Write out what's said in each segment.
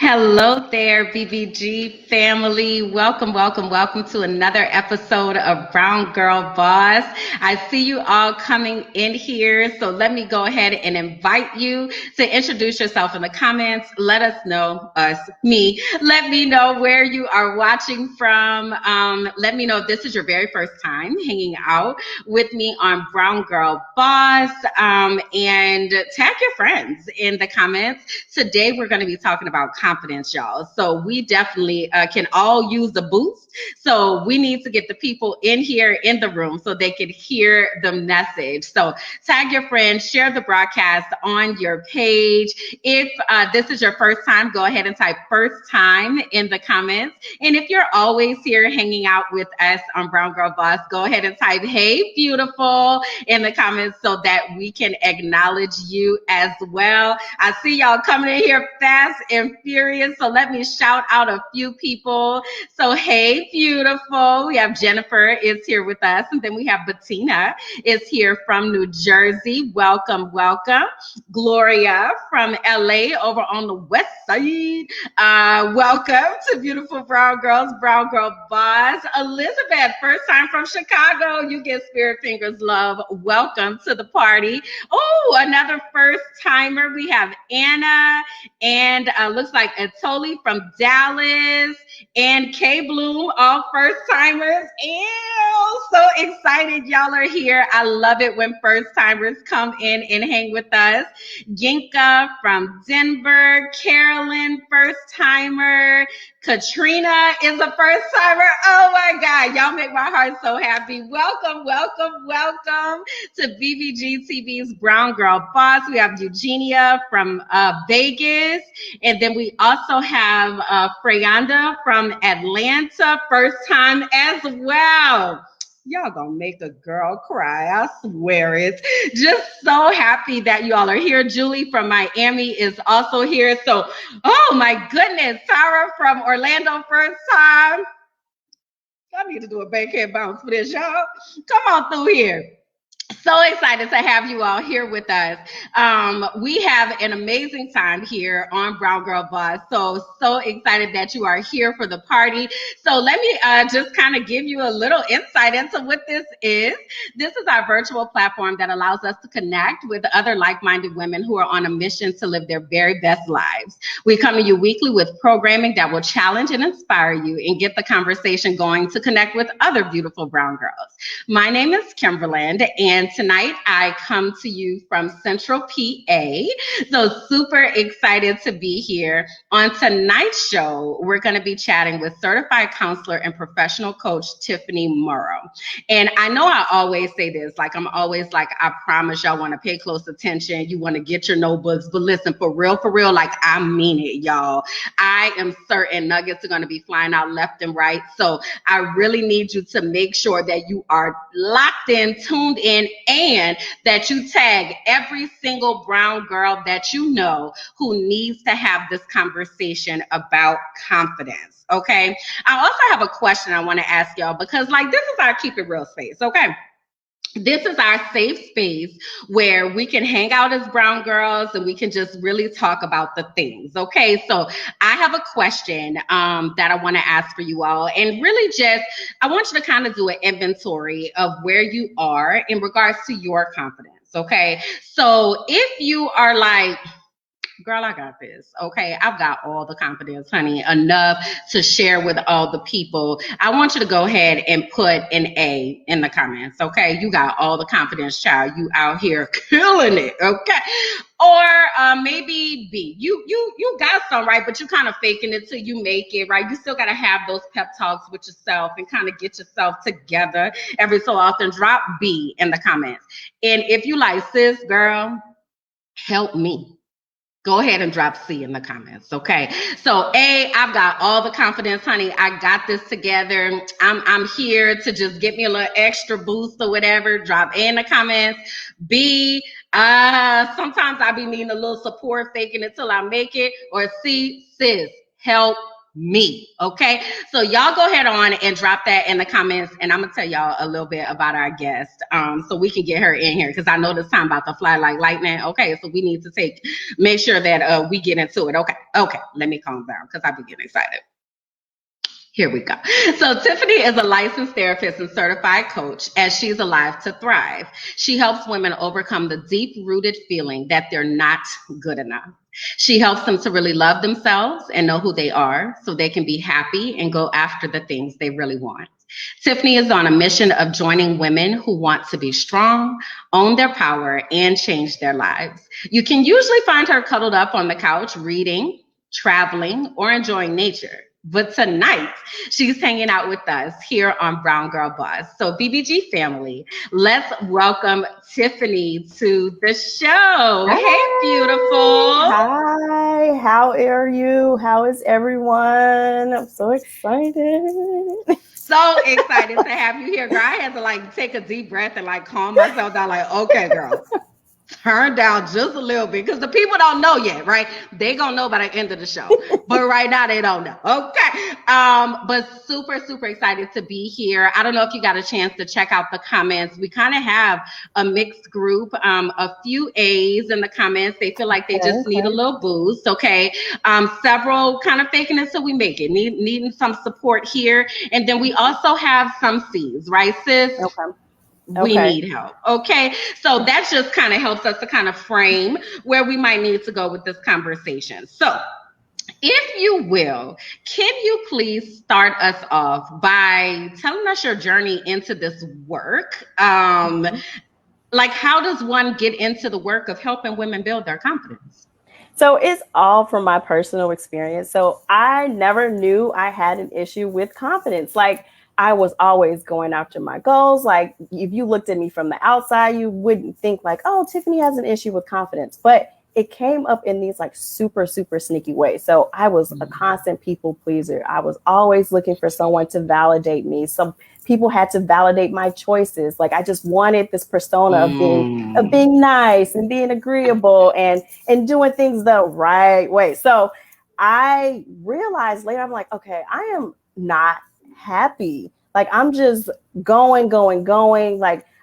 Hello there, BBG family. Welcome to another episode of Brown Girl Boss. I see you all coming in here, so let me go ahead and invite you to introduce yourself in the comments. Let us know, me. Let me know where you are watching from. Let me know if this is your very first time hanging out with me on Brown Girl Boss, and tag your friends in the comments. Today, we're going to be talking about confidence, y'all. So we definitely can all use the boost. So we need to get the people in here in the room so they can hear the message. So tag your friends, share the broadcast on your page. If this is your first time, go ahead and type first time in the comments. And if you're always here hanging out with us on Brown Girl Boss, go ahead and type hey beautiful in the comments so that we can acknowledge you as well. I see y'all coming in here fast and furious, so let me shout out a few people. So hey beautiful, we have Jennifer is here with us, and then we have Bettina is here from New Jersey. Welcome. Gloria from LA over on the west side. Welcome to beautiful Brown Girls, Brown Girl Boss. Elizabeth, first time from Chicago. You get spirit fingers love. Welcome to the party. Oh, another first timer. We have Anna and looks like Atoli from Dallas and K Bloom, all first timers. Ew, so excited y'all are here. I love it when first timers come in and hang with us. Yinka from Denver, Carolyn, first timer. Katrina is a first timer. Oh my God, y'all make my heart so happy. Welcome to BBG TV's Brown Girl Boss. We have Eugenia from Vegas, and then we also have Freyanda from Atlanta, first time as well. Y'all gonna make a girl cry, I swear it. Just so happy that you all are here. Julie from Miami is also here. So, oh my goodness, Tara from Orlando, first time. I need to do a backhand bounce for this, y'all. Come on through here. So excited to have you all here with us. We have an amazing time here on Brown Girl Boss. So excited that you are here for the party. So let me just kind of give you a little insight into what this is. This is our virtual platform that allows us to connect with other like-minded women who are on a mission to live their very best lives. We come to you weekly with programming that will challenge and inspire you and get the conversation going to connect with other beautiful brown girls. My name is Kimberland, and tonight I come to you from Central PA. So super excited to be here. On tonight's show, we're going to be chatting with certified counselor and professional coach Tiffany Morrow. And I know I always say this, I'm always like, I promise y'all want to pay close attention. You want to get your notebooks, but listen, for real, I mean it, y'all. I am certain nuggets are going to be flying out left and right. So I really need you to make sure that you are locked in, tuned in, and that you tag every single brown girl that you know who needs to have this conversation about confidence, okay? I also have a question I want to ask y'all because, this is our keep it real space, okay? This is our safe space where we can hang out as brown girls and we can just really talk about the things. Okay, so I have a question that I want to ask for you all. And really I want you to kind of do an inventory of where you are in regards to your confidence. Okay, so if you are like, girl, I got this. Okay, I've got all the confidence, honey, enough to share with all the people. I want you to go ahead and put an A in the comments. Okay, you got all the confidence, child. You out here killing it. Okay, or maybe B. You got some, right, but you kind of faking it till you make it, right? You still got to have those pep talks with yourself and kind of get yourself together every so often. Drop B in the comments. And if you like, sis, girl, help me, go ahead and drop C in the comments, okay? So A, I've got all the confidence, honey. I got this together. I'm here to just get me a little extra boost or whatever. Drop A in the comments. B, sometimes I be needing a little support, faking it till I make it. Or C, sis, help me. Okay. So y'all go ahead on and drop that in the comments. And I'm going to tell y'all a little bit about our guest. So we can get her in here because I know this time about to fly like lightning. Okay. So we need to make sure that we get into it. Okay. Okay. Let me calm down because I've been getting excited. Here we go. So Tiffany is a licensed therapist and certified coach, as she's alive to thrive. She helps women overcome the deep-rooted feeling that they're not good enough. She helps them to really love themselves and know who they are so they can be happy and go after the things they really want. Tiffany is on a mission of joining women who want to be strong, own their power, and change their lives. You can usually find her cuddled up on the couch reading, traveling, or enjoying nature. But tonight, she's hanging out with us here on Brown Girl Boss. So BBG family, let's welcome Tiffany to the show. Hi. Hey, beautiful. Hi, how are you? How is everyone? I'm so excited. So excited to have you here, girl. I had to take a deep breath and calm myself down. Okay, girl. Turn down just a little bit because the people don't know yet, right? They gonna know by the end of the show, but right now they don't know. Okay, but super, super excited to be here. I don't know if you got a chance to check out the comments. We kind of have a mixed group. A few A's in the comments. They feel like they just need a little boost. Okay, several kind of faking it till we make it. Needing some support here, and then we also have some C's, right, sis? Okay. We need help. Okay. So that just kind of helps us to kind of frame where we might need to go with this conversation. So if you will, can you please start us off by telling us your journey into this work? How does one get into the work of helping women build their confidence? So it's all from my personal experience. So I never knew I had an issue with confidence. I was always going after my goals. If you looked at me from the outside, you wouldn't think oh, Tiffany has an issue with confidence. But it came up in these super, super sneaky ways. So I was a constant people pleaser. I was always looking for someone to validate me. Some people had to validate my choices. I just wanted this persona of being nice and being agreeable and doing things the right way. So I realized later, I'm okay, I am not happy. I'm just going.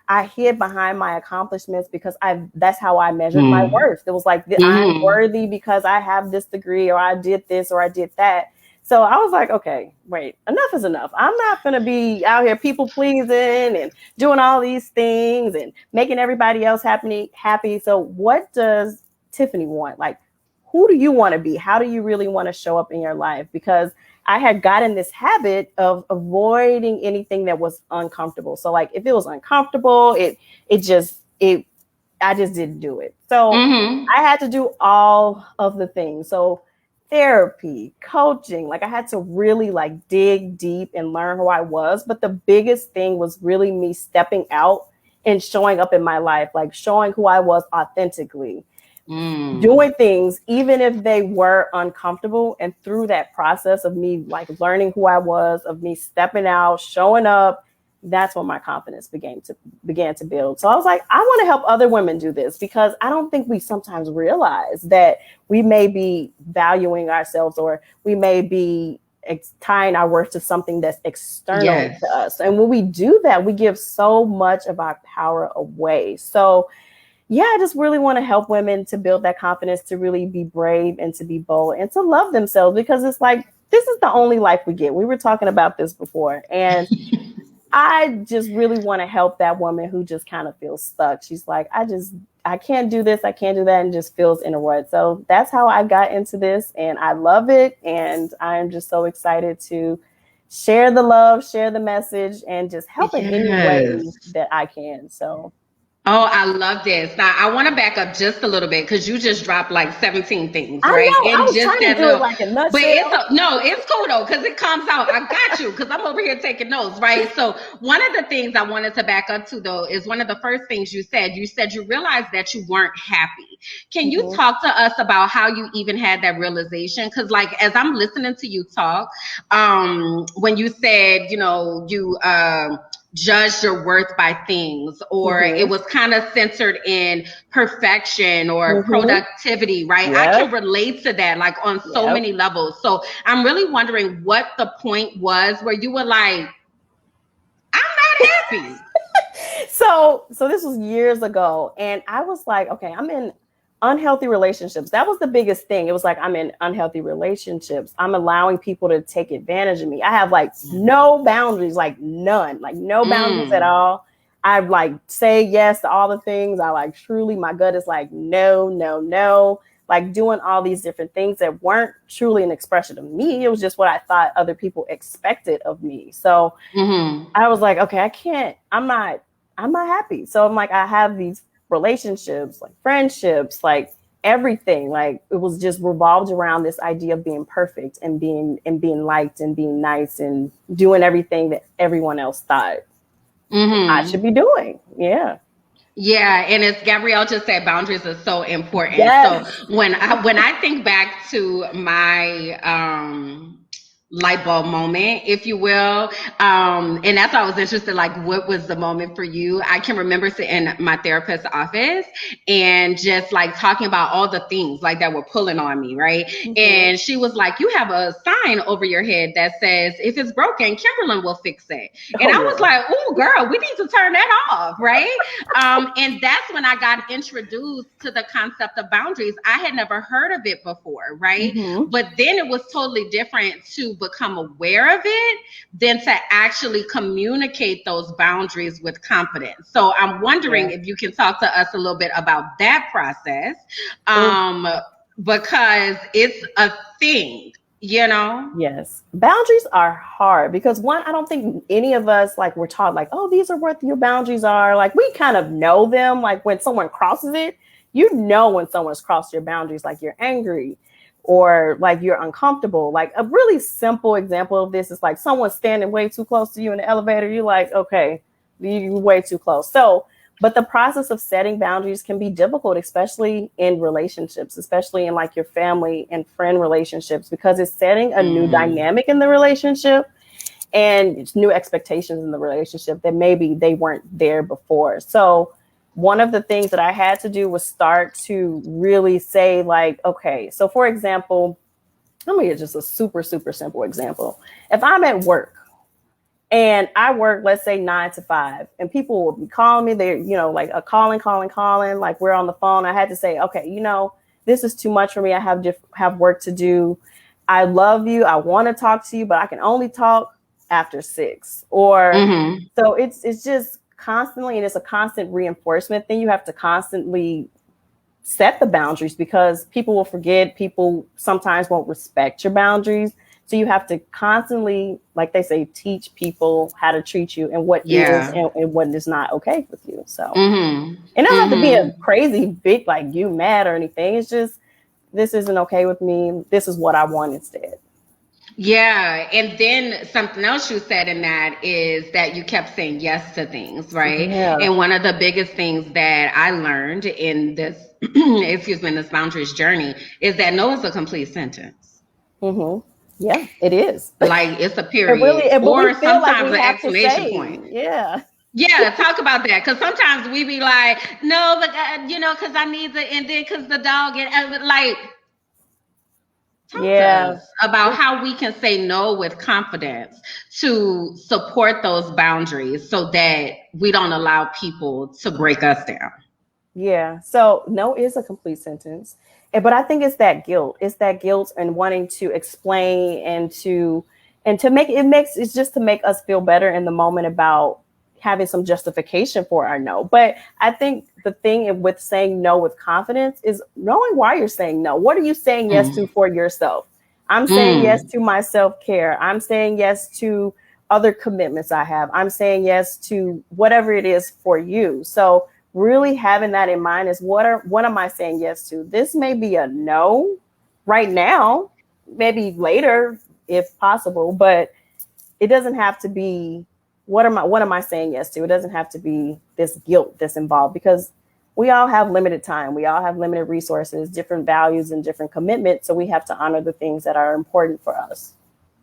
I hid behind my accomplishments because that's how I measured my worth. It was I'm worthy because I have this degree or I did this or I did that. So I was okay, wait, enough is enough. I'm not going to be out here people pleasing and doing all these things and making everybody else happy. So what does Tiffany want? Who do you want to be? How do you really want to show up in your life? Because I had gotten this habit of avoiding anything that was uncomfortable. So if it was uncomfortable, I just didn't do it. So I had to do all of the things. So therapy, coaching, I had to really dig deep and learn who I was. But the biggest thing was really me stepping out and showing up in my life, showing who I was authentically. Doing things, even if they were uncomfortable. And through that process of me learning who I was, of me stepping out, showing up, that's when my confidence began to build. So I was I want to help other women do this because I don't think we sometimes realize that we may be valuing ourselves or we may be tying our worth to something that's external to us. And when we do that, we give so much of our power away. So yeah, I just really want to help women to build that confidence, to really be brave and to be bold and to love themselves, because it's this is the only life we get. We were talking about this before. And I just really want to help that woman who just kind of feels stuck. She's I can't do this, I can't do that, and just feels in a rut. So that's how I got into this, and I love it. And I'm just so excited to share the love, share the message, and just help in any way that I can. So Oh, I love this. Now, I want to back up just a little bit because you just dropped 17 things, right? I know. I was trying to do it a nutshell. But it's cool though because it comes out. I got you because I'm over here taking notes, right? So one of the things I wanted to back up to though is one of the first things you said. You said you realized that you weren't happy. Can you talk to us about how you even had that realization? Because as I'm listening to you talk, when you said, judged your worth by things, or it was kind of centered in perfection or productivity, right? I can relate to that, like on so many levels. So I'm really wondering what the point was where you were like, I'm not happy. So this was years ago, and I was like, okay, I'm in unhealthy relationships. That was the biggest thing. It was like, I'm in unhealthy relationships. I'm allowing people to take advantage of me. I have like no boundaries, like none, like no boundaries at all. I like say yes to all the things. I like truly, my gut is like, no, no, no. Like doing all these different things that weren't truly an expression of me. It was just what I thought other people expected of me. So I was like, okay, I'm not happy. So I'm like, I have these relationships, like friendships, like everything. Like it was just revolved around this idea of being perfect and being liked and being nice and doing everything that everyone else thought I should be doing. Yeah. Yeah, and as Gabrielle just said, boundaries are so important. Yes. So when I think back to my light bulb moment, if you will, and that's why I was interested, like what was the moment for you? I can remember sitting in my therapist's office and just like talking about all the things like that were pulling on me, right? And she was like, you have a sign over your head that says, if it's broken, Kimberlyn will fix it. And I was like, oh girl, we need to turn that off, right? And that's when I got introduced to the concept of boundaries. I had never heard of it before, right? But then it was totally different to become aware of it than to actually communicate those boundaries with confidence. So I'm wondering if you can talk to us a little bit about that process, because it's a thing. You know? Yes. Boundaries are hard because one, I don't think any of us like we're taught like, oh, these are what your boundaries are. Like we kind of know them. Like when someone crosses it, you know when someone's crossed your boundaries, like you're angry or like you're uncomfortable. Like a really simple example of this is like someone standing way too close to you in the elevator. You're like, okay, you're way too close. So but the process of setting boundaries can be difficult, especially in relationships, especially in like your family and friend relationships, because it's setting a new dynamic in the relationship and new expectations in the relationship that maybe they weren't there before. So one of the things that I had to do was start to really say like, okay, so for example, let me get just a super, super simple example. If I'm at work, and I work, let's say 9 to 5, and people will be calling me. They're, like a calling, like we're on the phone. I had to say, okay, this is too much for me. I have work to do. I love you. I want to talk to you, but I can only talk after 6. Or so it's just constantly, and it's a constant reinforcement thing. You have to constantly set the boundaries because people will forget. People sometimes won't respect your boundaries. So you have to constantly, like they say, teach people how to treat you and what is and what is not okay with you. So, and it don't have to be a crazy big, like you mad or anything. It's just, this isn't okay with me. This is what I want instead. Yeah. And then something else you said in that is that you kept saying yes to things, right? Yeah. And one of the biggest things that I learned in this, this boundaries journey is that no is a complete sentence. Yeah, it is. Like it's a period, or sometimes an exclamation point. Yeah. Yeah, talk about that, because sometimes we be like, no, but because I need the, and then because the dog, and like, talk to us about how we can say no with confidence to support those boundaries so that we don't allow people to break us down. Yeah. So no is a complete sentence. But I think it's that guilt. It's that guilt and wanting to explain and to make it's just to make us feel better in the moment about having some justification for our no. But I think the thing with saying no with confidence is knowing why you're saying no. What are you saying yes to for yourself? I'm saying yes to my self-care. I'm saying yes to other commitments I have. I'm saying yes to whatever it is for you. So really having that in mind is what am I saying yes to? This may be a no right now, maybe later if possible, but it doesn't have to be what am I saying yes to? It doesn't have to be this guilt that's involved because we all have limited time. We all have limited resources, different values and different commitments. So we have to honor the things that are important for us.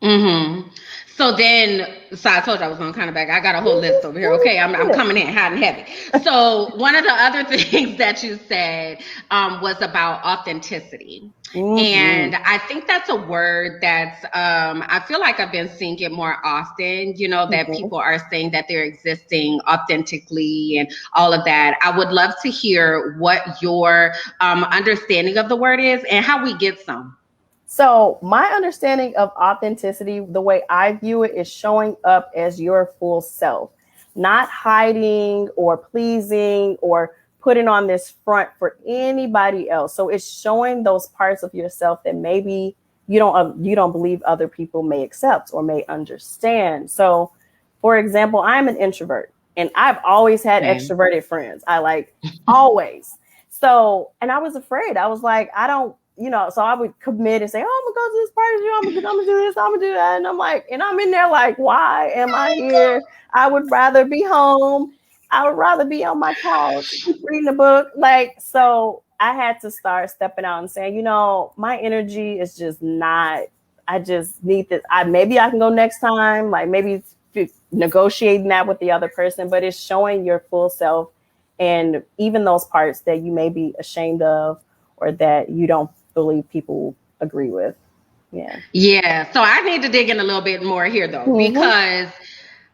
Mm-hmm. So I told you I was gonna kind of back. I got a whole list over here. Okay, I'm coming in hot and heavy. So one of the other things that you said was about authenticity. Mm-hmm. And I think that's a word that's, I feel like I've been seeing it more often, that Mm-hmm. people are saying that they're existing authentically and all of that. I would love to hear what your understanding of the word is and how we get some. So, my understanding of authenticity, the way I view it, is showing up as your full self, not hiding or pleasing or putting on this front for anybody else. So, it's showing those parts of yourself that maybe you don't believe other people may accept or may understand. So, for example, I'm an introvert and I've always had Same. extroverted friends. I like always. So, and I was afraid. I was like, I don't, so I would commit and say, oh, I'm gonna go to this party, I'm gonna do this, I'm gonna do that. And I'm like, and I'm in there like, why am I here? I would rather be home. I would rather be on my couch reading a book. Like, so I had to start stepping out and saying, my energy is just not, I just need this. Maybe I can go next time, like maybe negotiating that with the other person, but it's showing your full self and even those parts that you may be ashamed of or that you don't believe people agree with. Yeah. Yeah, so I need to dig in a little bit more here though, Mm-hmm. because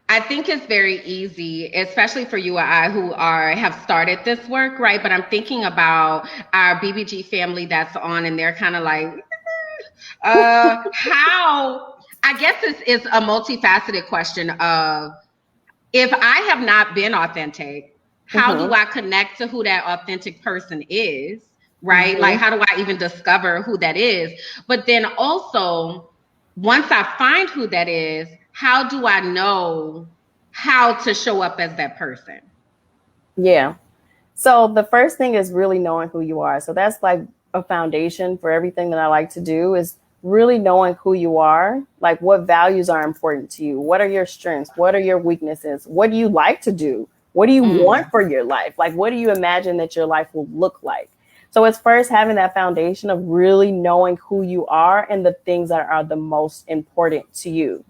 I think it's very easy, especially for you and I who have started this work, right? But I'm thinking about our BBG family that's on, and they're kind of like, how? I guess it's a multifaceted question of if I have not been authentic, how do Mm-hmm. I connect to who that authentic person is? Right? Like, Mm-hmm. how do I even discover who that is? But then also, once I find who that is, how do I know how to show up as that person? Yeah. So the first thing is really knowing who you are. So that's like a foundation for everything that I like to do is really knowing who you are, like what values are important to you, what are your strengths, what are your weaknesses, what do you like to do, what do you want Mm, for your life, like what do you imagine that your life will look like. So it's first having that foundation of really knowing who you are and the things that are the most important to you.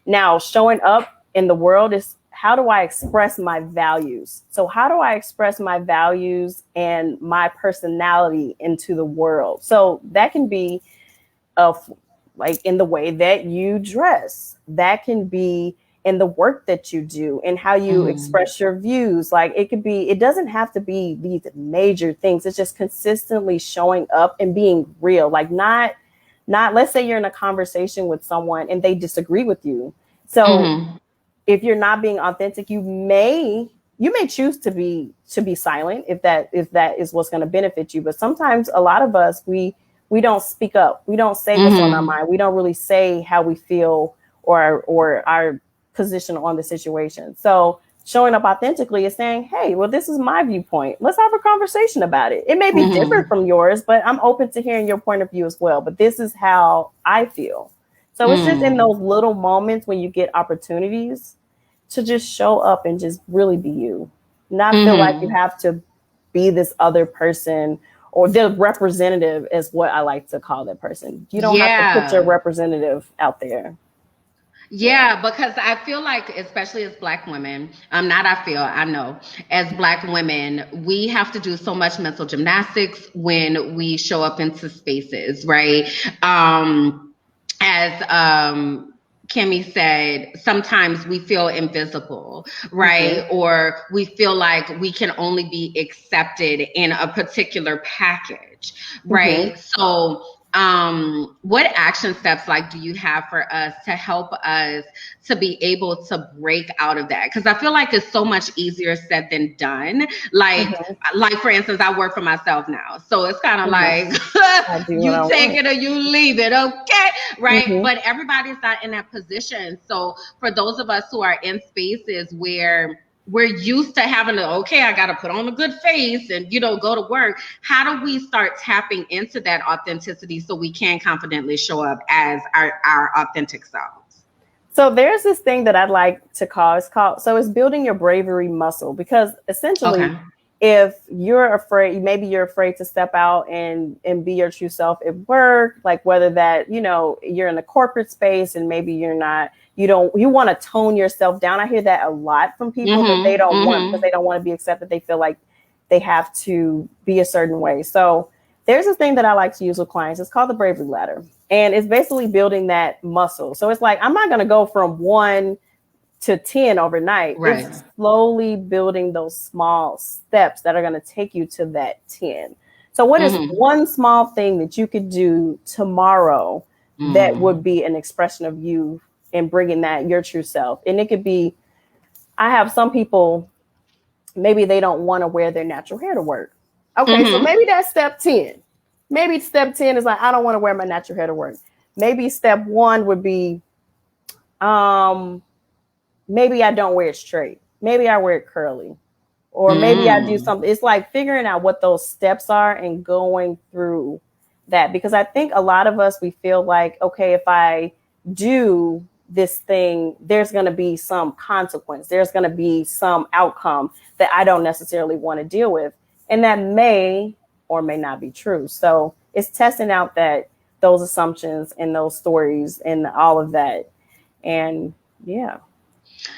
Now, showing up in the world is how do I express my values? So, how do I express my values and my personality into the world? So, that can be like in the way that you dress, that can be in the work that you do and how you mm, express your views. Like it doesn't have to be these major things. It's just consistently showing up and being real. Like not let's say you're in a conversation with someone and they disagree with you. So mm, if you're not being authentic, you may choose to be silent if that is what's going to benefit you. But sometimes a lot of us we don't speak up. We don't say what's on our mm, mind. We don't really say how we feel or our position on the situation. So showing up authentically is saying, hey, well, this is my viewpoint. Let's have a conversation about it. It may be different mm, from yours, but I'm open to hearing your point of view as well. But this is how I feel. So it's just in mm, those little moments when you get opportunities to just show up and just really be you. Not feel like you mm. have to be this other person or the representative is what I like to call that person. You don't have to put your Yeah. representative out there. Yeah. Yeah, because I feel like, especially as Black women, not I feel, I know, as Black women, we have to do so much mental gymnastics when we show up into spaces, right? As Kimmy said, sometimes we feel invisible, Mm-hmm. right? Or we feel like we can only be accepted in a particular package, Mm-hmm. right? So what action steps like do you have for us to help us to be able to break out of that? Because I feel like it's so much easier said than done. Mm-hmm. Like for instance, I work for myself now, so it's kind of Mm-hmm. like I do what you I take want. it or you leave it, okay, right? Mm-hmm. But everybody's not in that position. So for those of us who are in spaces where we're used to having to, okay, I got to put on a good face and, go to work. How do we start tapping into that authenticity so we can confidently show up as our authentic selves? So there's this thing that I'd like to call, it's building your bravery muscle because essentially Okay. if you're afraid, maybe you're afraid to step out and be your true self at work, like whether that, you're in the corporate space and maybe you're not, you want to tone yourself down. I hear that a lot from people that they don't want, because they don't want to be accepted. They feel like they have to be a certain way. So there's a thing that I like to use with clients. It's called the Bravery Ladder. And it's basically building that muscle. So it's like, I'm not going to go from 1 to 10 overnight. Right. It's slowly building those small steps that are going to take you to that 10. So what is one small thing that you could do tomorrow that would be an expression of you and bringing that your true self? And it could be, I have some people, maybe they don't want to wear their natural hair to work. Okay, so maybe that's step 10. Maybe step 10 is like, I don't want to wear my natural hair to work. Maybe step 1 would be, maybe I don't wear it straight. Maybe I wear it curly. Or maybe I do something. It's like figuring out what those steps are and going through that. Because I think a lot of us, we feel like, okay, if I do this thing, there's going to be some consequence. There's going to be some outcome that I don't necessarily want to deal with. And that may or may not be true. So it's testing out that those assumptions and those stories and all of that. And yeah.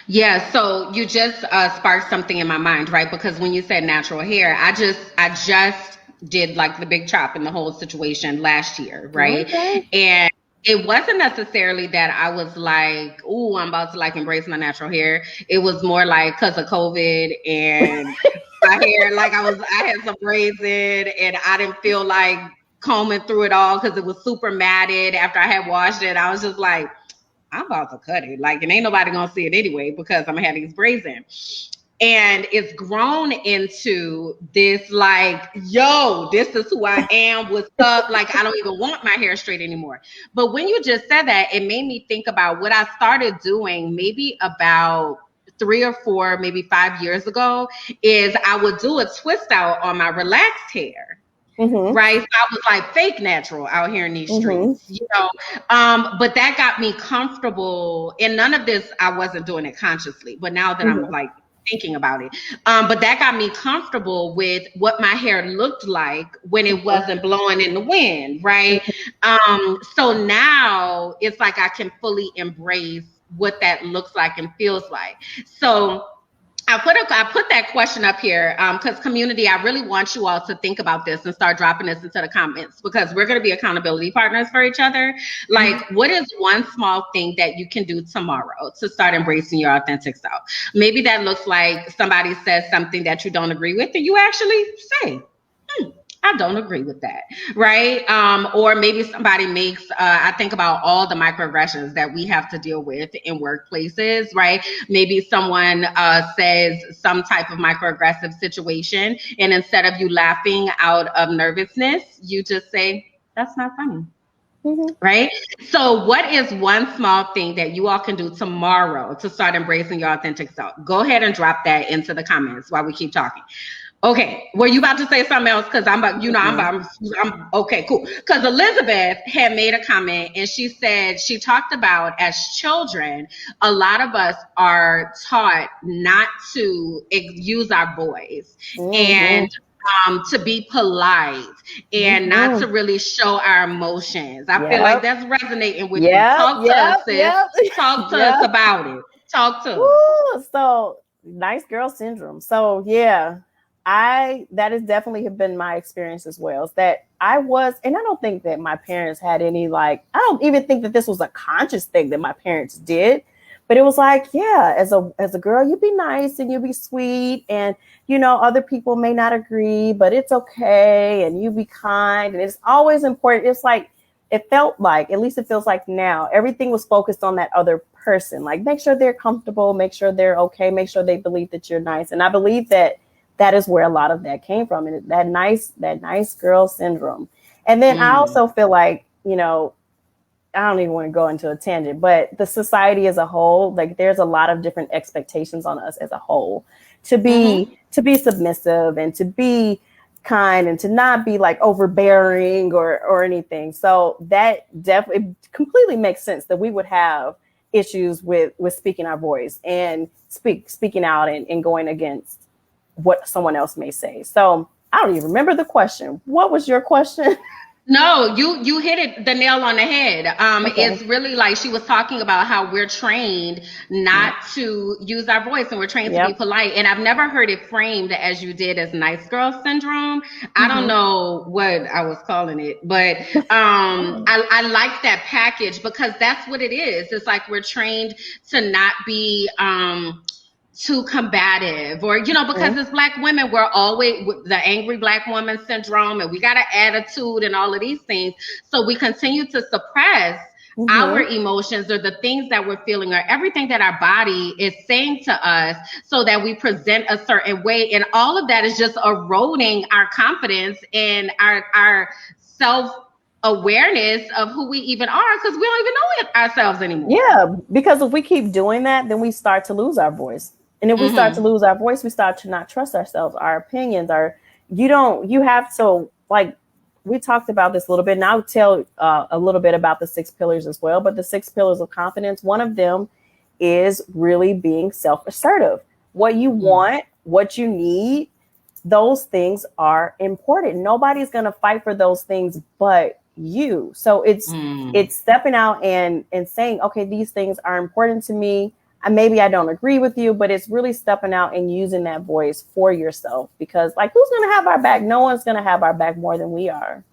Yeah, so you just sparked something in my mind, right? Because when you said natural hair, I just did like the big chop in the whole situation last year, right? Okay. And it wasn't necessarily that I was like, "Ooh, I'm about to like embrace my natural hair." It was more like because of COVID and my hair, like I had some braids in, and I didn't feel like combing through it all because it was super matted after I had washed it. I was just like, I'm about to cut it. Like, and ain't nobody gonna see it anyway because I'm gonna have these braids in. And it's grown into this like, yo, this is who I am, what's up? Like, I don't even want my hair straight anymore. But when you just said that, it made me think about what I started doing maybe about 3 or 4, maybe 5 years ago, is I would do a twist out on my relaxed hair. Right. So I was like fake natural out here in these streets, but that got me comfortable. And none of this, I wasn't doing it consciously, but now that I'm like thinking about it, but that got me comfortable with what my hair looked like when it wasn't blowing in the wind. Right. So now it's like I can fully embrace what that looks like and feels like. So I put that question up here because community, I really want you all to think about this and start dropping this into the comments, because we're going to be accountability partners for each other. Like, what is one small thing that you can do tomorrow to start embracing your authentic self? Maybe that looks like somebody says something that you don't agree with and you actually say, I don't agree with that, right? Or maybe somebody makes, I think about all the microaggressions that we have to deal with in workplaces, right? Maybe someone says some type of microaggressive situation, and instead of you laughing out of nervousness, you just say, that's not funny. Right? So what is one small thing that you all can do tomorrow to start embracing your authentic self? Go ahead and drop that into the comments while we keep talking. Okay, were you about to say something else? Because I'm okay, cool. Because Elizabeth had made a comment and she said, she talked about as children, a lot of us are taught not to use our voice and to be polite and not to really show our emotions. I feel like that's resonating with you. Talk to us, sis. Talk to us about it. Talk to us. So nice girl syndrome. So yeah. That has definitely been my experience as well. Is that I was, and I don't think that my parents had any I don't even think that this was a conscious thing that my parents did, but it was like, yeah, as a girl, you be nice and you be sweet, and other people may not agree, but it's okay, and you be kind, and it's always important. It's like it felt like, at least it feels like now, everything was focused on that other person. Like, make sure they're comfortable, make sure they're okay, make sure they believe that you're nice, and I believe that is where a lot of that came from, and that nice girl syndrome. And then I also feel like, I don't even want to go into a tangent, but the society as a whole, like there's a lot of different expectations on us as a whole to be submissive and to be kind and to not be like overbearing or anything. So that definitely completely makes sense that we would have issues with speaking our voice and speaking out and going against what someone else may say. So I don't even remember the question. What was your question? No, you hit it the nail on the head. Okay. It's really like she was talking about how we're trained not to use our voice and we're trained to be Yep. polite. And I've never heard it framed as you did as nice girl syndrome. I don't know what I was calling it, but I like that package because that's what it is. It's like we're trained to not be too combative, or because as Black women we're always with the angry Black woman syndrome, and we got an attitude and all of these things, so we continue to suppress our emotions or the things that we're feeling or everything that our body is saying to us, so that we present a certain way, and all of that is just eroding our confidence and our self awareness of who we even are, because we don't even know it ourselves anymore. Yeah, because if we keep doing that, then we start to lose our voice. And if we start to lose our voice, we start to not trust ourselves, our opinions, you have to, like, we talked about this a little bit, and I'll tell a little bit about the 6 pillars as well. But the 6 pillars of confidence, one of them is really being self-assertive. What you want, what you need, those things are important. Nobody's going to fight for those things but you. So it's stepping out and saying, okay, these things are important to me. Maybe I don't agree with you, but it's really stepping out and using that voice for yourself, because like, who's going to have our back? No one's going to have our back more than we are.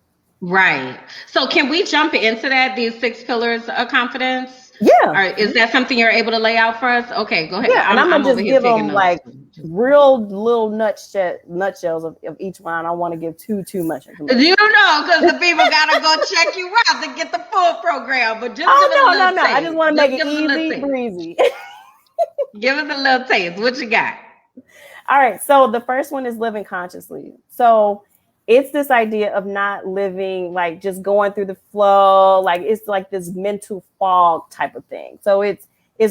Right. So can we jump into that, these 6 pillars of confidence? Yeah. Or is that something you're able to lay out for us? Okay, go ahead. Yeah, and I'm going to just give them like real little nutshells of each one. I don't want to give too much information. Because the people got to go check you out to get the full program. But just no. I just want to make it easy breezy. Give us a little taste. What you got? All right. So the first one is living consciously. So it's this idea of not living like just going through the flow. Like it's like this mental fog type of thing. So it's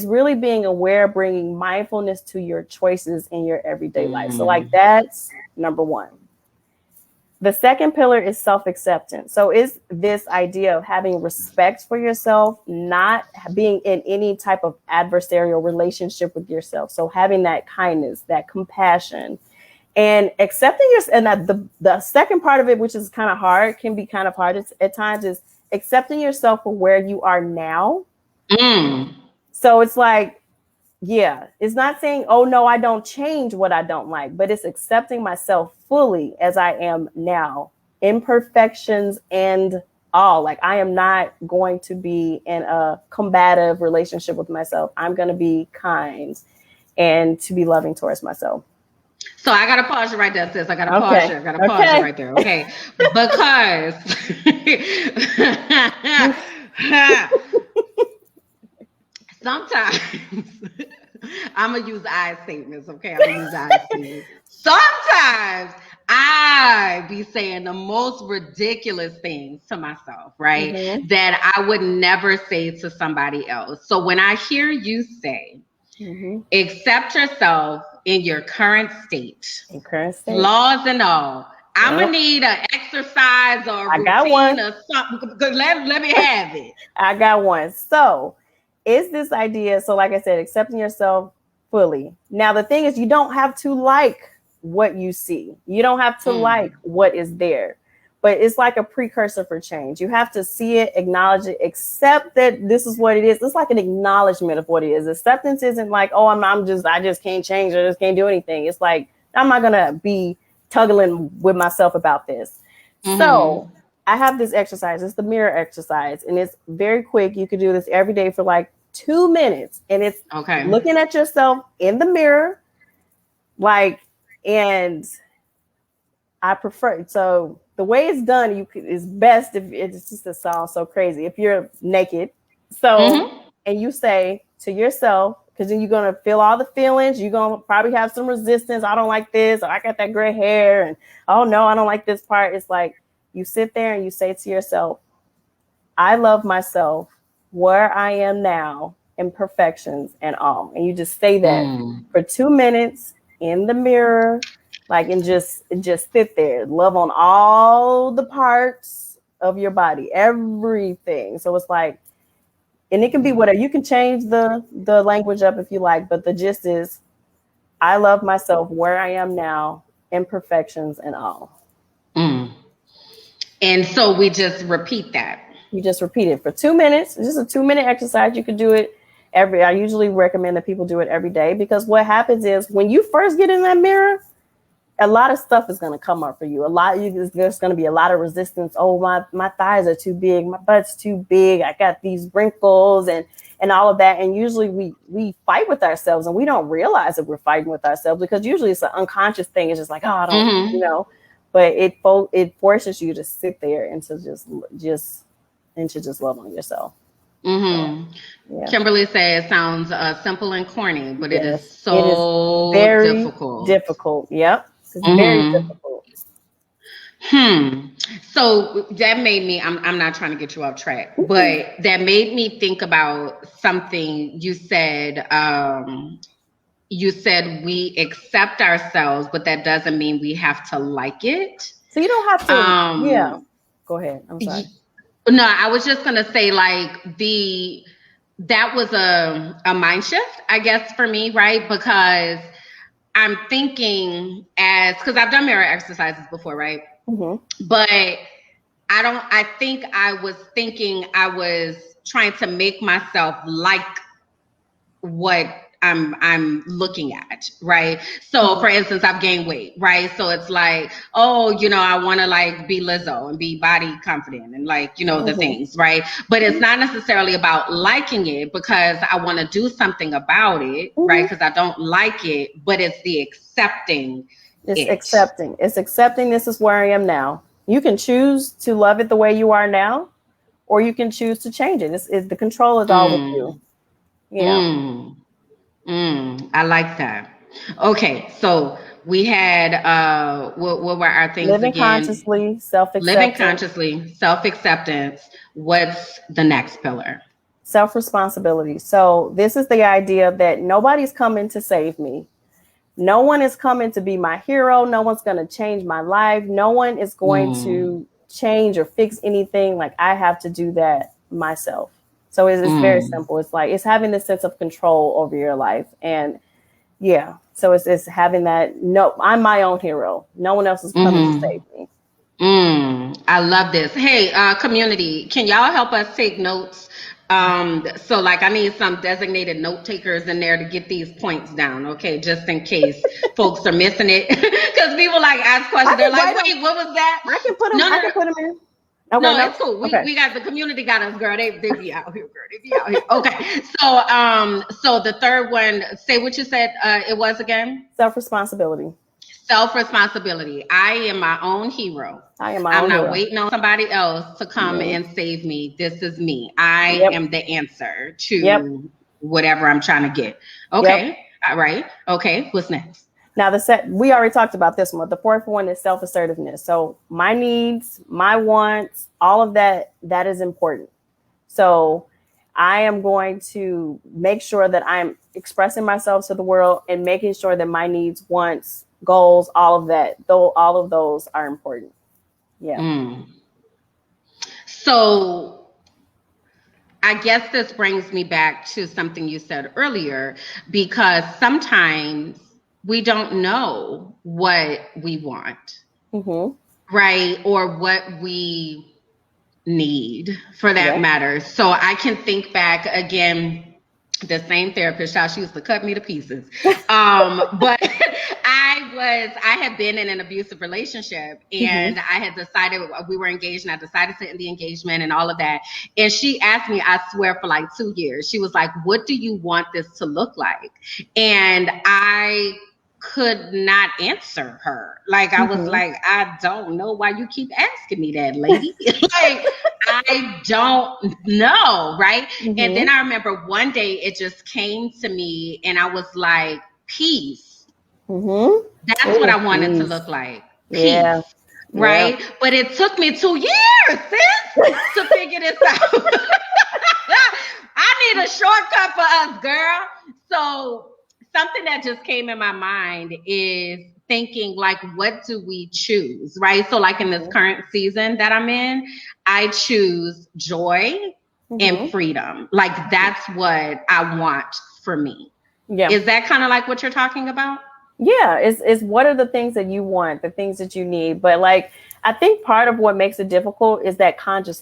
really being aware, bringing mindfulness to your choices in your everyday life. So like that's number one. The second pillar is self-acceptance. So it's this idea of having respect for yourself, not being in any type of adversarial relationship with yourself. So having that kindness, that compassion, and accepting yourself. And the second part of it, which is kind of hard, can be kind of hard at times, is accepting yourself for where you are now. So it's like, yeah, it's not saying, oh, no, I don't change what I don't like, but it's accepting myself fully as I am now, imperfections and all. Like, I am not going to be in a combative relationship with myself. I'm going to be kind and to be loving towards myself. So I got to pause you right there, sis. I got to pause you. I got to pause you right there. Okay. Because sometimes I'm going to use I statements, okay? I'm going to use I statements. Sometimes I be saying the most ridiculous things to myself, right? That I would never say to somebody else. So when I hear you say, accept yourself in your current state, flaws and all, I'm going to need an exercise or a routine or something. Let me have it. I got one. So it's this idea. So like I said, accepting yourself fully. Now, the thing is, you don't have to like what you see. You don't have to like what is there. But it's like a precursor for change. You have to see it, acknowledge it, accept that this is what it is. It's like an acknowledgement of what it is. Acceptance isn't like, oh, I just can't change. I just can't do anything. It's like, I'm not going to be tugging with myself about this. So I have this exercise. It's the mirror exercise. And it's very quick. You could do this every day for like 2 minutes. And it's looking at yourself in the mirror. Like, and I prefer, so the way it's done, is best if it's just a sound so crazy. If you're naked, and you say to yourself, because then you're going to feel all the feelings. You're going to probably have some resistance. I don't like this. Or I got that gray hair. And oh no, I don't like this part. It's like you sit there and you say to yourself, I love myself where I am now, imperfections and all. And you just say that for 2 minutes in the mirror. Like, and just sit there, love on all the parts of your body, everything. So it's like, and it can be whatever. You can change the language up if you like, but the gist is, I love myself where I am now, imperfections and all. Mm. And so we just repeat that. You just repeat it for 2 minutes. It's just a 2-minute exercise. You could do it I usually recommend that people do it every day, because what happens is when you first get in that mirror, a lot of stuff is going to come up for you. There's going to be a lot of resistance. Oh, my thighs are too big. My butt's too big. I got these wrinkles and all of that. And usually we fight with ourselves, and we don't realize that we're fighting with ourselves, because usually it's an unconscious thing. It's just like, oh, I don't, but it forces you to sit there and to just love on yourself. Mm-hmm. So, yeah. Kimberly says it sounds simple and corny, but yes, it is so very difficult. Yep. It's very difficult. So that made me, I'm not trying to get you off track, but that made me think about something you said. You said we accept ourselves, but that doesn't mean we have to like it. So you don't have to, yeah. Go ahead. I'm sorry. No, I was just going to say, like, that was a mind shift, I guess, for me, right? Because I'm thinking because I've done mirror exercises before, right? Mm-hmm. But I think I was thinking I was trying to make myself like what I'm looking at, right? So for instance, I've gained weight, right? So it's like, oh, I want to like be Lizzo and be body confident and like, the things, right? But it's not necessarily about liking it, because I want to do something about it, right? Because I don't like it, but it's the accepting. It's accepting this is where I am now. You can choose to love it the way you are now, or you can choose to change it. The control is all with you. Yeah. I like that. Okay, so we had what were our things Living again? Consciously, self-acceptance. Living consciously, self-acceptance. What's the next pillar? Self-responsibility. So this is the idea that nobody's coming to save me. No one is coming to be my hero. No one's going to change my life. No one is going to change or fix anything. Like, I have to do that myself. So it's very simple. It's like, it's having this sense of control over your life. And yeah, so it's having that, no, I'm my own hero. No one else is coming to save me. I love this. Hey, community, can y'all help us take notes? So like I need some designated note takers in there to get these points down. Okay. Just in case folks are missing it. Cause people like ask questions. They're like, wait, what was that? I can put them in. Okay, no, it's cool. We got the community got us, girl. They be out here, girl. They be out here. Okay. So the third one, say what you said it was again. Self-responsibility. Self-responsibility. I am my own hero. I'm not waiting on somebody else to come and save me. This is me. I am the answer to whatever I'm trying to get. Okay. All right. Okay. What's next? Now, we already talked about this one. The fourth one is self-assertiveness. So my needs, my wants, all of that is important. So I am going to make sure that I'm expressing myself to the world and making sure that my needs, wants, goals, all of that, though, all of those are important. Yeah. So I guess this brings me back to something you said earlier, because sometimes we don't know what we want, right? Or what we need, for that matter. So I can think back again, the same therapist, she used to cut me to pieces. But I had been in an abusive relationship, and I had decided, we were engaged, and I decided to end the engagement and all of that. And she asked me, I swear, for like 2 years, she was like, what do you want this to look like? And I could not answer her. Like, I was like, I don't know why you keep asking me that, lady. Like, I don't know, right? And then I remember one day it just came to me, and I was like, peace. That's what I wanted to look like. Peace. Right? But it took me 2 years, sis, to figure this out. I need a shortcut for us, girl. So something that just came in my mind is thinking, like, what do we choose, right? So like in this current season that I'm in, I choose joy and freedom. Like, that's what I want for me. Yeah. Is that kind of like what you're talking about? Yeah, it's what are the things that you want, the things that you need. But like I think part of what makes it difficult is that conscious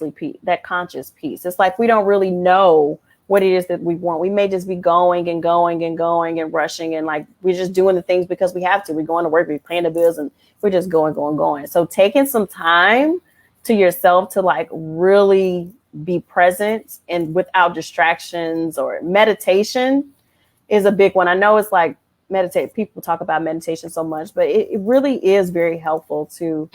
piece. It's like we don't really know what it is that we want. We may just be going and going and going and rushing and like we're just doing the things because we have to. We're going to work, we're paying the bills, and we're just going, going, going. So taking some time to yourself to like really be present and without distractions or meditation is a big one. I know it's like meditate. People talk about meditation so much, but it really is very helpful to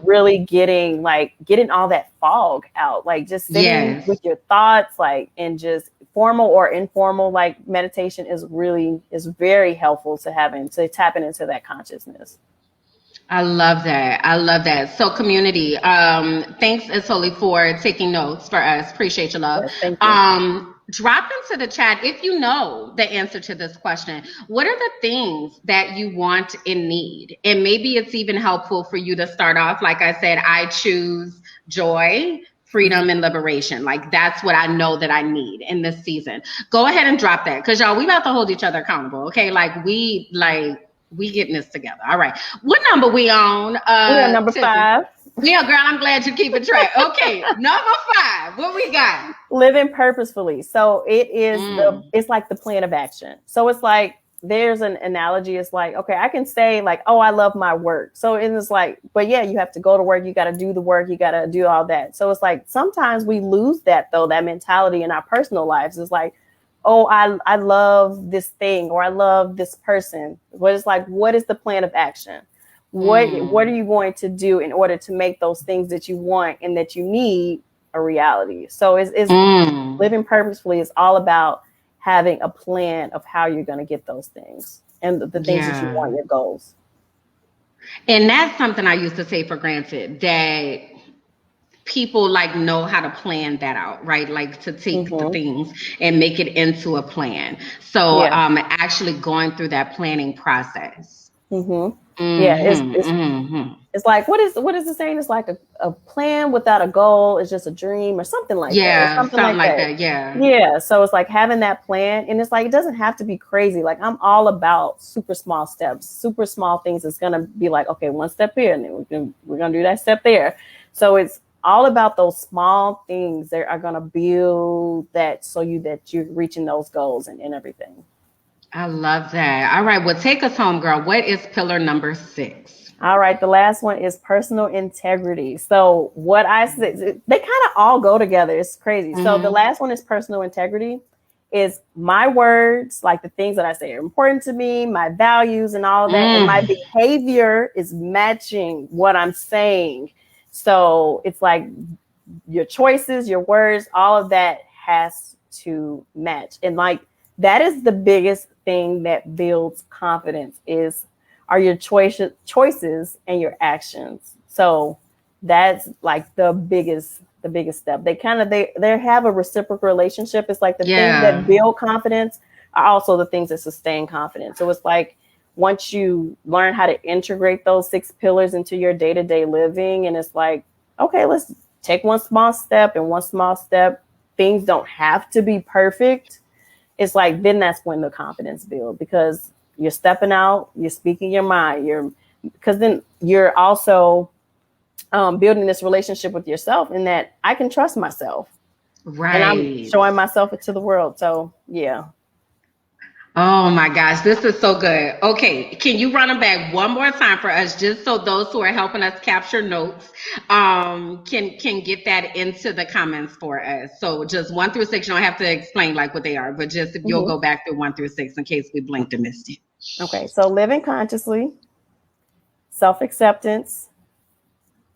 really getting all that fog out, like just sitting Yes. with your thoughts, like, and just formal or informal, like meditation is very helpful to tapping into that consciousness. I love that. I love that. So community, thanks Isoli for taking notes for us. Appreciate your love. Yes, thank you. Drop into the chat if you know the answer to this question. What are the things that you want and need? And maybe it's even helpful for you to start off. Like I said, I choose joy, freedom, and liberation. Like that's what I know that I need in this season. Go ahead and drop that. Cause y'all, we about to hold each other accountable. Okay. We getting this together. All right. What number we on? We are number Tiffany? 5. Yeah, girl, I'm glad you keep it track. Okay, number 5. What we got? Living purposefully. So it is it's like the plan of action. So it's like there's an analogy. It's like, okay, I can say like, oh, I love my work. So it's like, but yeah, you have to go to work. You got to do the work. You got to do all that. So it's like sometimes we lose that though, that mentality in our personal lives. It's like, oh, I love this thing or I love this person. But it's like, what is the plan of action? What are you going to do in order to make those things that you want and that you need a reality? So it's living purposefully is all about having a plan of how you're going to get those things and the things that you want, your goals. And that's something I used to take for granted, that people like know how to plan that out, right? Like to take the things and make it into a plan. So actually going through that planning process. Yeah, it's like what is the saying? It's like a plan without a goal is just a dream or something like that. Something like that. Yeah. So it's like having that plan, and it's like it doesn't have to be crazy. Like I'm all about super small steps, super small things. It's gonna be like, okay, one step here, and then we're gonna do that step there. So it's all about those small things that are gonna build that that you're reaching those goals and everything. I love that. All right. Well, take us home, girl. What is pillar number 6? All right. The last one is personal integrity. So what I said, they kind of all go together. It's crazy. So the last one is personal integrity. Is my words, like the things that I say are important to me, my values and all of that. And my behavior is matching what I'm saying. So it's like your choices, your words, all of that has to match. And like, that is the biggest thing that builds confidence are your choices and your actions. So that's like the biggest step. They have a reciprocal relationship. It's like the things that build confidence are also the things that sustain confidence. So it's like once you learn how to integrate those 6 pillars into your day-to-day living, and it's like, okay, let's take one small step and one small step. Things don't have to be perfect. It's like, then that's when the confidence builds, because you're stepping out, you're speaking your mind, because then you're also building this relationship with yourself, in that I can trust myself. Right. And I'm showing myself to the world. So, yeah. Oh my gosh, this is so good. Okay, can you run them back one more time for us, just so those who are helping us capture notes can get that into the comments for us? So just 1 through 6, you don't have to explain like what they are, but just if you'll go back through 1 through 6 in case we blinked and missed it. Okay, so living consciously, self-acceptance,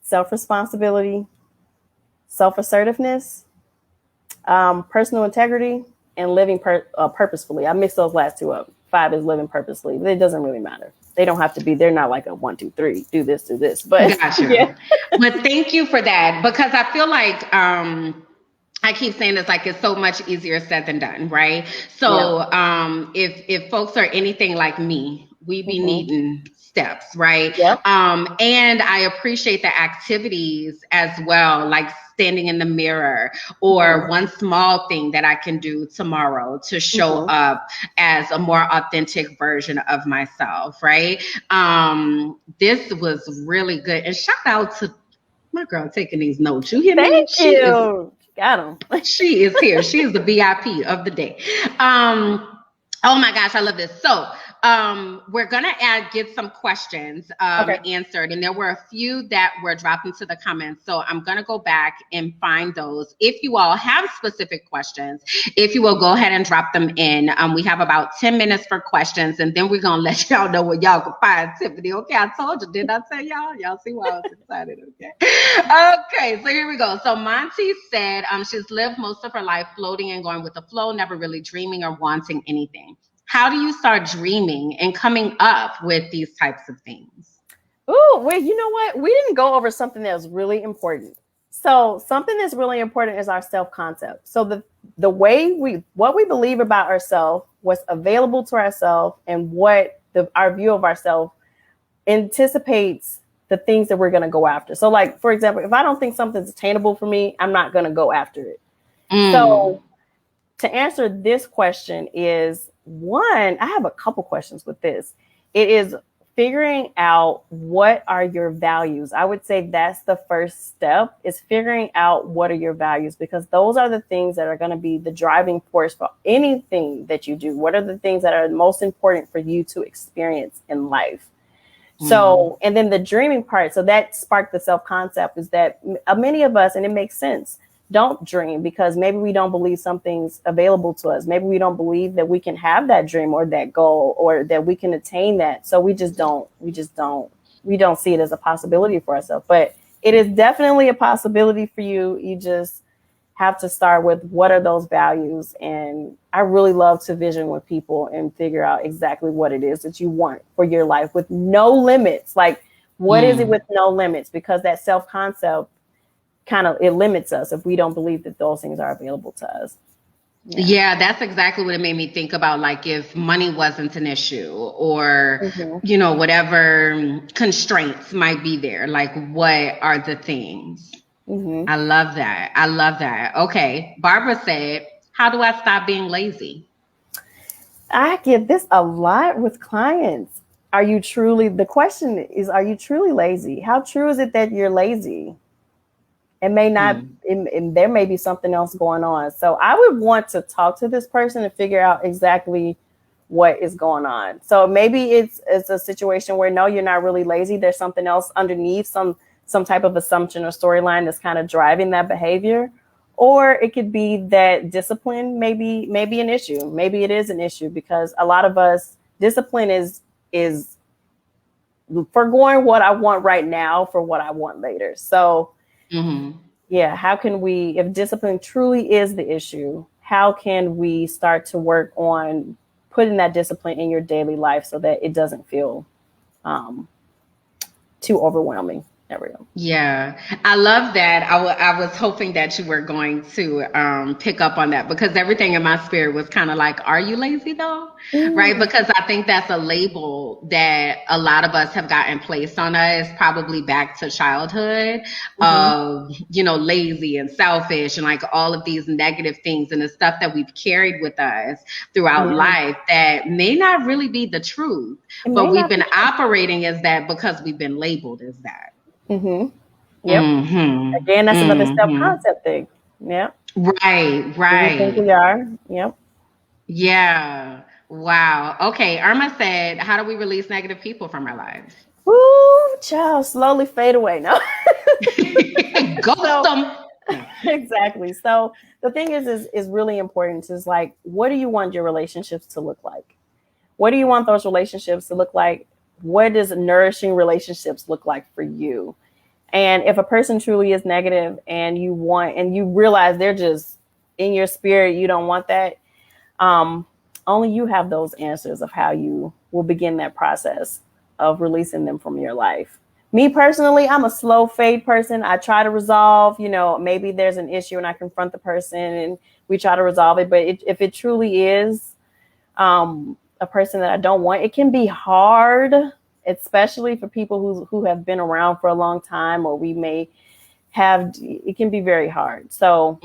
self-responsibility, self-assertiveness, personal integrity, and living purposefully. I mixed those last 2 up. 5 is living purposely. It doesn't really matter. They don't have to be. They're not like a 1, 2, 3. Do this. But gotcha. Yeah. But thank you for that, because I feel like I keep saying this like it's so much easier said than done, right? Yeah. So if folks are anything like me, we be Mm-hmm. needing steps, right? Yep. And I appreciate the activities as well, like standing in the mirror or Mm-hmm. one small thing that I can do tomorrow to show Mm-hmm. up as a more authentic version of myself, right? This was really good. And shout out to my girl taking these notes. You hear me? Thank you. Got him. She is here. She is the VIP of the day. Oh my gosh, I love this. So we're gonna get some questions Okay. answered, and there were a few that were dropped into the comments. So I'm gonna go back and find those. If you all have specific questions, if you will go ahead and drop them in. We have about 10 minutes for questions, and then we're gonna let y'all know where y'all can find Tiffany. Okay, I told you, didn't I tell y'all? Y'all see why I was excited, okay? Okay, so here we go. So Monty said she's lived most of her life floating and going with the flow, never really dreaming or wanting anything. How do you start dreaming and coming up with these types of things? Ooh, wait, you know what? We didn't go over something that was really important. So something that's really important is our self-concept. So the way what we believe about ourselves, what's available to ourselves, and what our view of ourselves anticipates the things that we're going to go after. So like, for example, if I don't think something's attainable for me, I'm not going to go after it. So to answer this question is one, I have a couple questions with this. It is figuring out what are your values. I would say that's the first step, is figuring out what are your values, because those are the things that are going to be the driving force for anything that you do. What are the things that are most important for you to experience in life? So, and then the dreaming part, so that sparked the self-concept, is that many of us, and it makes sense, don't dream because maybe we don't believe something's available to us. Maybe we don't believe that we can have that dream or that goal, or that we can attain that. So we don't see it as a possibility for ourselves. But it is definitely a possibility for you. You just have to start with what are those values. And I really love to vision with people and figure out exactly what it is that you want for your life with no limits. Like, what is it with no limits? Because that self-concept it limits us if we don't believe that those things are available to us. Yeah, that's exactly what it made me think about. Like, if money wasn't an issue, or, whatever constraints might be there, like, what are the things? I love that. I love that. Okay. Barbara said, how do I stop being lazy? I get this a lot with clients. The question is, are you truly lazy? How true is it that you're lazy? It may not, and there may be something else going on. So I would want to talk to this person and figure out exactly what is going on. So maybe it's a situation where, no, you're not really lazy. There's something else underneath, some type of assumption or storyline that's kind of driving that behavior. Or it could be that discipline may be an issue. Maybe it is an issue, because a lot of us, discipline is forgoing what I want right now for what I want later. So yeah, how can we, if discipline truly is the issue, how can we start to work on putting that discipline in your daily life so that it doesn't feel too overwhelming? There we go. Yeah, I love that. I was hoping that you were going to pick up on that, because everything in my spirit was kind of like, are you lazy though? Right? Because I think that's a label that a lot of us have gotten placed on us, probably back to childhood, of, lazy and selfish and like all of these negative things and the stuff that we've carried with us throughout life that may not really be the truth, but we've been operating as that because we've been labeled as that. Yep. Again, that's another self-concept thing. Yep. Right. We think we are. Yep. Yeah. Wow. Okay. Irma said, how do we release negative people from our lives? Woo, child, slowly fade away. No. Ghost them. Exactly. So the thing is really important. Is like, what do you want your relationships to look like? What do you want those relationships to look like? What does nourishing relationships look like for you? And if a person truly is negative and you realize they're just in your spirit, you don't want that. Only you have those answers of how you will begin that process of releasing them from your life. Me personally, I'm a slow fade person. I try to resolve, maybe there's an issue and I confront the person and we try to resolve it. But if it truly is a person that I don't want, it can be hard, especially for people who have been around for a long time, or we may have, it can be very hard. So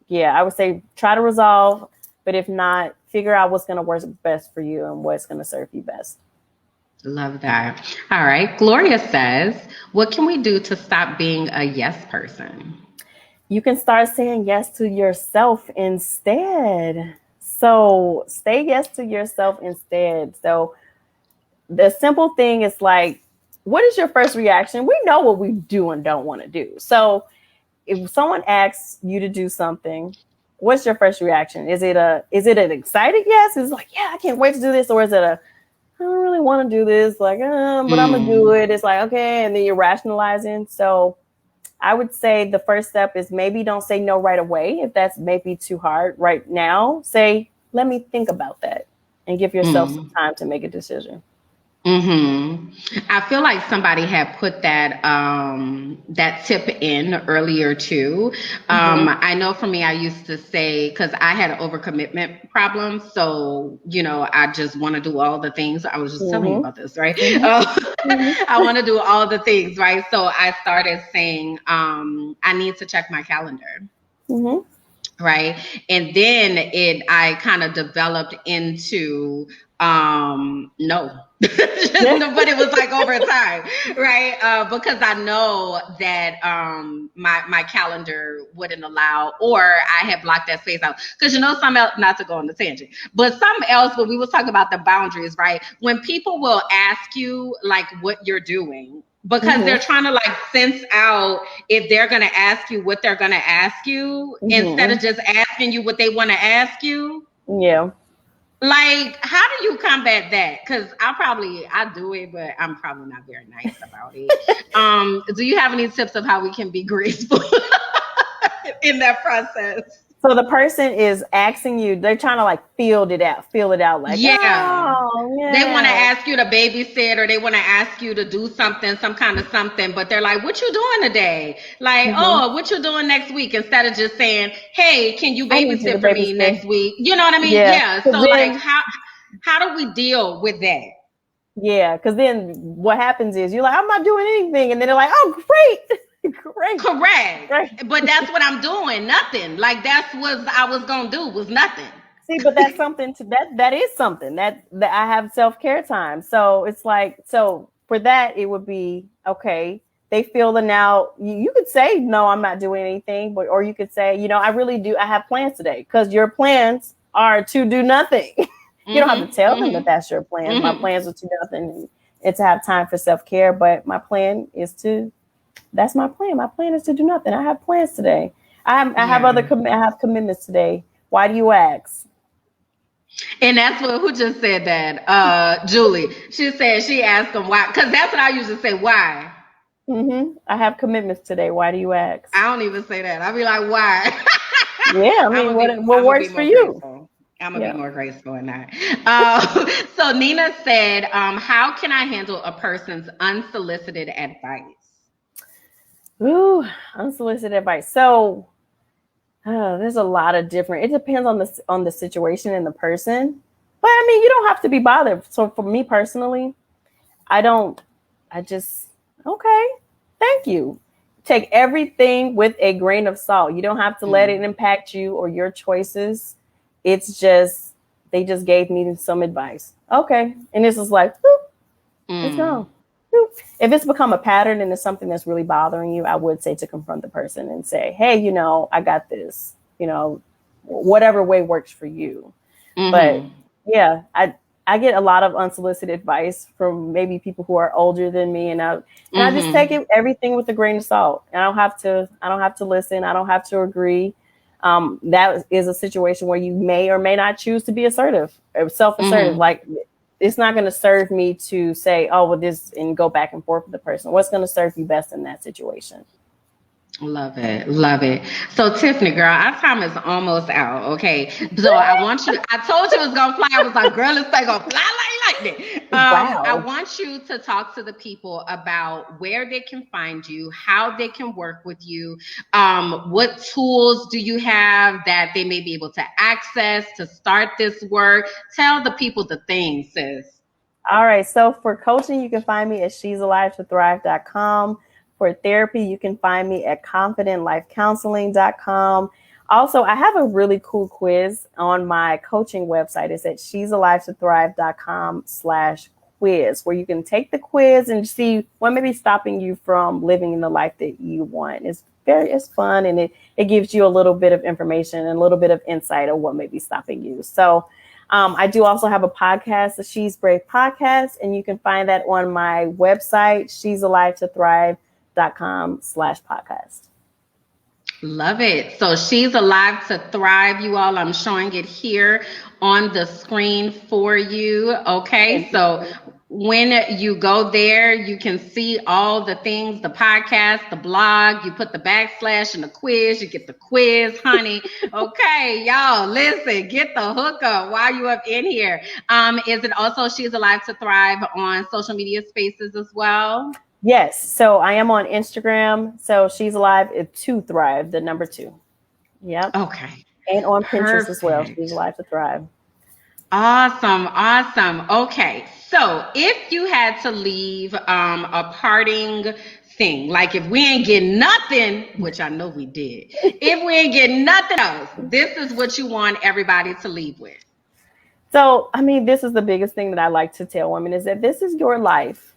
yeah, I would say try to resolve, but if not, figure out what's going to work best for you and what's going to serve you best. Love that. All right. Gloria says, what can we do to stop being a yes person? You can start saying yes to yourself instead. So say yes to yourself instead. So the simple thing is like, what is your first reaction? We know what we do and don't want to do. So if someone asks you to do something, what's your first reaction? Is it an excited yes? It's like, yeah, I can't wait to do this. Or is it I don't really want to do this, like, but I'm going to do it. It's like, okay. And then you're rationalizing. So I would say the first step is maybe don't say no right away. If that's maybe too hard right now, say, let me think about that and give yourself some time to make a decision. I feel like somebody had put that that tip in earlier too. I know for me, I used to say, because I had an overcommitment problem, so I just want to do all the things. I was just telling you about this, right? I want to do all the things, right? So I started saying, I need to check my calendar. Right. And then I kind of developed into no. But it was like over time, right? Because I know that my calendar wouldn't allow, or I had blocked that space out. Because something else, not to go on the tangent, but something else when we was talking about the boundaries, right? When people will ask you like what you're doing, because they're trying to like sense out if they're going to ask you what they're going to ask you instead of just asking you what they want to ask you. Yeah. Like, how do you combat that? Because I do it, but I'm probably not very nice about it. Do you have any tips of how we can be graceful in that process? So the person is asking you, they're trying to like feel it out. Like, yeah. Oh, yeah. They want to ask you to babysit, or they want to ask you to do something, some kind of something, but they're like, what you doing today? Like, oh, what you doing next week? Instead of just saying, hey, can you babysit for me next week? You know what I mean? Yeah. So then, like, how do we deal with that? Yeah, because then what happens is you're like, I'm not doing anything. And then they're like, oh, great. Great. Correct. Right. But that's what I'm doing. Nothing. Like that's what I was gonna do was nothing. See, but that's something that is something that I have self-care time. So it's like, so for that, it would be okay. They feel the now you could say, no, I'm not doing anything, or you could say, I really do. I have plans today, because your plans are to do nothing. You don't have to tell them that that's your plans. My plans are to do nothing and to have time for self-care. But my plan is that's my plan. My plan is to do nothing. I have plans today. I have commitments today. Why do you ask? And that's who just said that? Julie. She said she asked them why, because that's what I usually say. Why? I have commitments today. Why do you ask? I don't even say that. I'll be like, why? Yeah, I mean, what works for you? Grateful. I'm gonna be more graceful in that. So Nina said, how can I handle a person's unsolicited advice? Ooh, unsolicited advice. So there's a lot of different. It depends on the situation and the person. But I mean, you don't have to be bothered. So for me personally, okay, thank you. Take everything with a grain of salt. You don't have to let it impact you or your choices. It's just, they just gave me some advice. Okay. And this is like, it's gone. If it's become a pattern and it's something that's really bothering you, I would say to confront the person and say, hey, I got this, whatever way works for you. But yeah, I get a lot of unsolicited advice from maybe people who are older than me. And I just take everything with a grain of salt. And I don't have to listen. I don't have to agree. That is a situation where you may or may not choose to be assertive or self-assertive. Like, it's not going to serve me to say, oh, well, this, and go back and forth with the person. What's going to serve you best in that situation? Love it. Love it. So Tiffany, girl, our time is almost out. Okay. So I told you it was gonna fly. I was like, girl, this thing gonna fly like lightning. I Wow. want you to talk to the people about where they can find you, how they can work with you, what tools do you have that they may be able to access to start this work. Tell the people the things, sis. All right. So for coaching, you can find me at she'salive2thrive.com. For therapy, you can find me at confidentlifecounseling.com. Also, I have a really cool quiz on my coaching website. It's at she'salive2thrive.com/quiz, where you can take the quiz and see what may be stopping you from living the life that you want. It's fun, and it gives you a little bit of information and a little bit of insight of what may be stopping you. So I do also have a podcast, the She's Brave podcast, and you can find that on my website, she'salive2thrive.com/podcast. Love it. So she's alive to thrive, you all. I'm showing it here on the screen for you. Okay. So when you go there, you can see all the things, the podcast, the blog, you put the backslash and the quiz, you get the quiz, honey. Okay, y'all, listen, get the hookup while you up in here. Is it also She's Alive to Thrive on social media spaces as well? Yes. So I am on Instagram. So She's Alive to Thrive, the number 2. Yep. Okay. And on Pinterest as well. Perfect. She's Alive to Thrive. Awesome, awesome. Okay, so if you had to leave a parting thing, like if we ain't get nothing, which I know we did, if we ain't get nothing else, this is what you want everybody to leave with. So, I mean, this is the biggest thing that I like to tell women is that this is your life.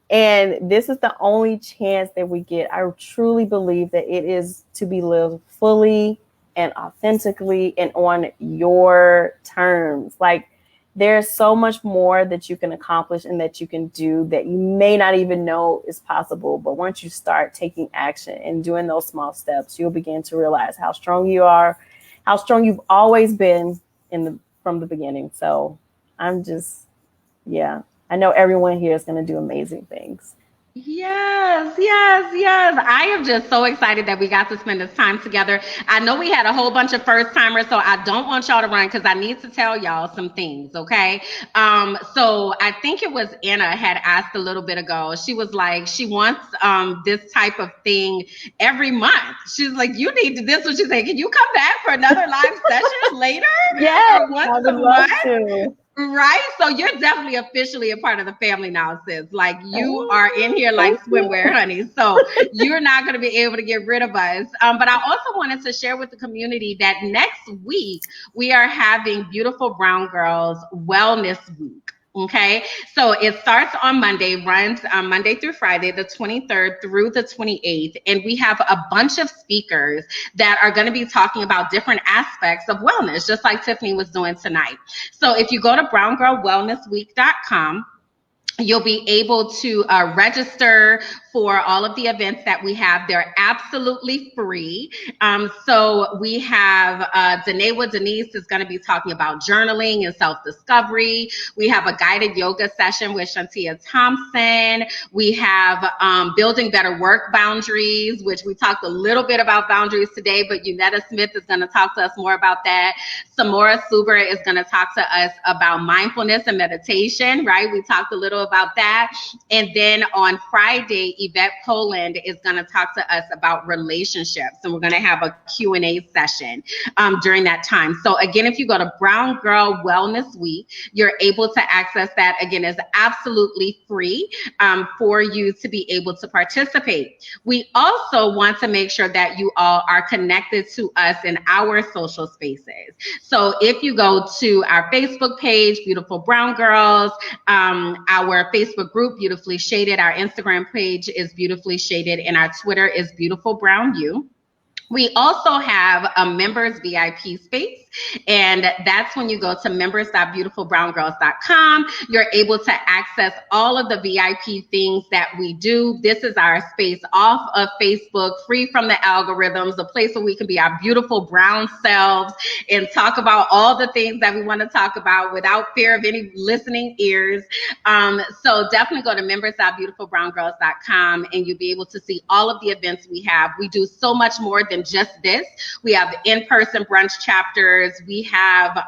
And this is the only chance that we get. I truly believe that it is to be lived fully and authentically and on your terms. Like, there's so much more that you can accomplish and that you can do that you may not even know is possible. But once you start taking action and doing those small steps, you'll begin to realize how strong you are, how strong you've always been from the beginning. So I'm just, yeah. I know everyone here is going to do amazing things. Yes, yes, yes. I am just so excited that we got to spend this time together. I know we had a whole bunch of first timers, so I don't want y'all to run because I need to tell y'all some things, okay? So I think it was Anna had asked a little bit ago. She was like, she wants this type of thing every month. She's like, you need to this. What she said, can you come back for another live session later? Yes, Or once a month? Right? So you're definitely officially a part of the family now, sis. Like you are in here like swimwear, honey. So you're not going to be able to get rid of us. But I also wanted to share with the community that next week we are having Beautiful Brown Girls Wellness Week. Okay, so it starts on Monday, runs Monday through Friday, the 23rd through the 28th. And we have a bunch of speakers that are going to be talking about different aspects of wellness, just like Tiffany was doing tonight. So if you go to browngirlwellnessweek.com, you'll be able to register for all of the events that we have. They're absolutely free. So we have Denise is going to be talking about journaling and self-discovery. We have a guided yoga session with Shantia Thompson. We have building better work boundaries, which we talked a little bit about boundaries today, but Unetta Smith is going to talk to us more about that. Samora Suber is going to talk to us about mindfulness and meditation, right? We talked a little about that. And then on Friday, Yvette Poland is going to talk to us about relationships. And we're going to have a Q&A session during that time. So again, if you go to Brown Girl Wellness Week, you're able to access that. Again, it's absolutely free for you to be able to participate. We also want to make sure that you all are connected to us in our social spaces. So if you go to our Facebook page, Beautiful Brown Girls, our Facebook group, Beautifully Shaded, our Instagram page is Beautifully Shaded, and our Twitter is Beautiful Brown You. We also have a members VIP space, and that's when you go to members.beautifulbrowngirls.com. You're able to access all of the VIP things that we do. This is our space off of Facebook, free from the algorithms, a place where we can be our beautiful brown selves and talk about all the things that we want to talk about without fear of any listening ears. So definitely go to members.beautifulbrowngirls.com and you'll be able to see all of the events we have. We do so much more than just this. We have in-person brunch chapters. We have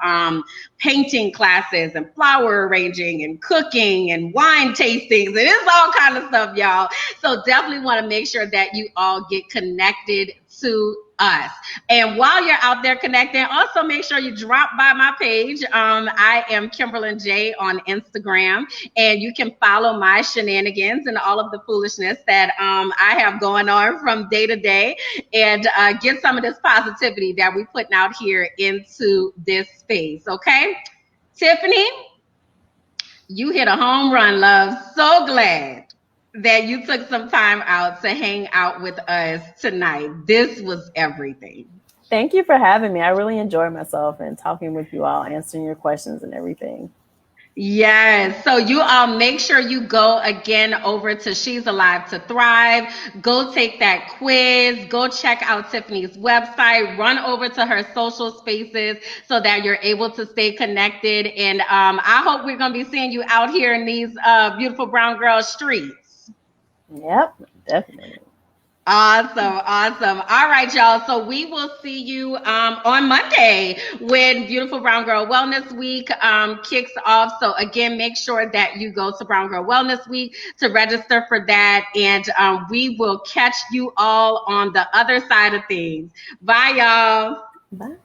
painting classes and flower arranging and cooking and wine tastings, and it's all kind of stuff, y'all. So definitely want to make sure that you all get connected to us. And while you're out there connecting, also make sure you drop by my page. I am Kimberlyn J on Instagram, and you can follow my shenanigans and all of the foolishness that I have going on from day to day, and get some of this positivity that we're putting out here into this space. Okay, Tiffany, you hit a home run, love. So glad that you took some time out to hang out with us tonight. This was everything. Thank you for having me. I really enjoyed myself and talking with you all, answering your questions and everything. Yes. So you all make sure you go again over to She's Alive to Thrive. Go take that quiz. Go check out Tiffany's website. Run over to her social spaces so that you're able to stay connected. And I hope we're going to be seeing you out here in these beautiful brown girl streets. Yep, definitely. Awesome. All right, y'all. So we will see you on Monday when Beautiful Brown Girl Wellness Week kicks off. So again, make sure that you go to Brown Girl Wellness Week to register for that. And we will catch you all on the other side of things. Bye, y'all. Bye.